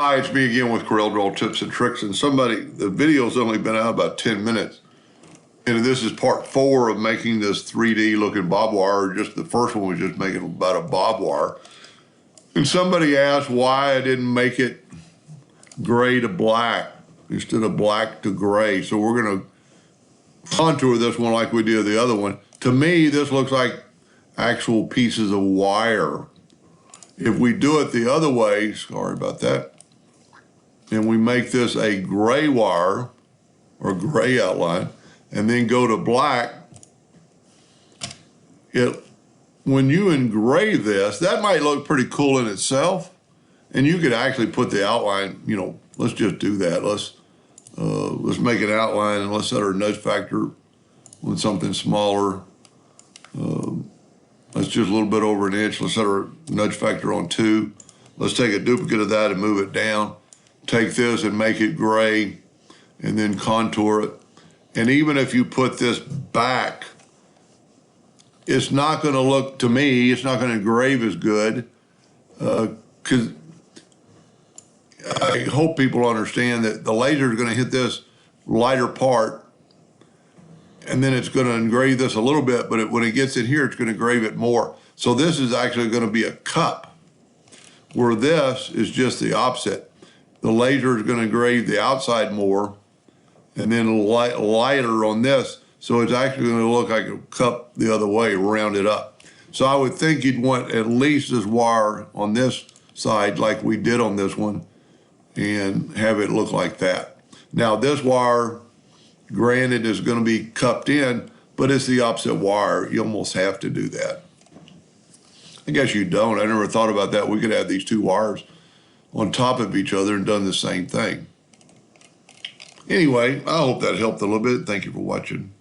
Hi, it's me again with Corel Draw Tips and Tricks, and the video's only been out about 10 minutes, and this is part 4 of making this 3D looking barbed wire. Just the first one was just making about a barbed wire, and somebody asked why I didn't make it gray to black instead of black to gray. So we're going to contour this one like we did the other one. To me, this looks like actual pieces of wire. If we do it the other way, sorry about that, and we make this a gray wire or gray outline and then go to black, when you engrave this, that might look pretty cool in itself, and you could actually put the outline, let's just do that. Let's make an outline and let's set our nudge factor on something smaller. Let's just a little bit over an inch. Let's set our nudge factor on 2. Let's take a duplicate of that and move it down. Take this and make it gray and then contour it. And even if you put this back, it's not going to look, to me, it's not going to engrave as good, because I hope people understand that the laser is going to hit this lighter part, and then it's going to engrave this a little bit, but when it gets in here, it's going to engrave it more. So this is actually going to be a cup, where this is just the opposite. The laser is going to engrave the outside more, and then lighter on this, so it's actually going to look like a cup the other way, round it up. So I would think you'd want at least this wire on this side like we did on this one, and have it look like that. Now this wire, granted, is going to be cupped in, but it's the opposite wire. You almost have to do that. I guess you don't. I never thought about that. We could have these two wires on top of each other and done the same thing. Anyway, I hope that helped a little bit. Thank you for watching.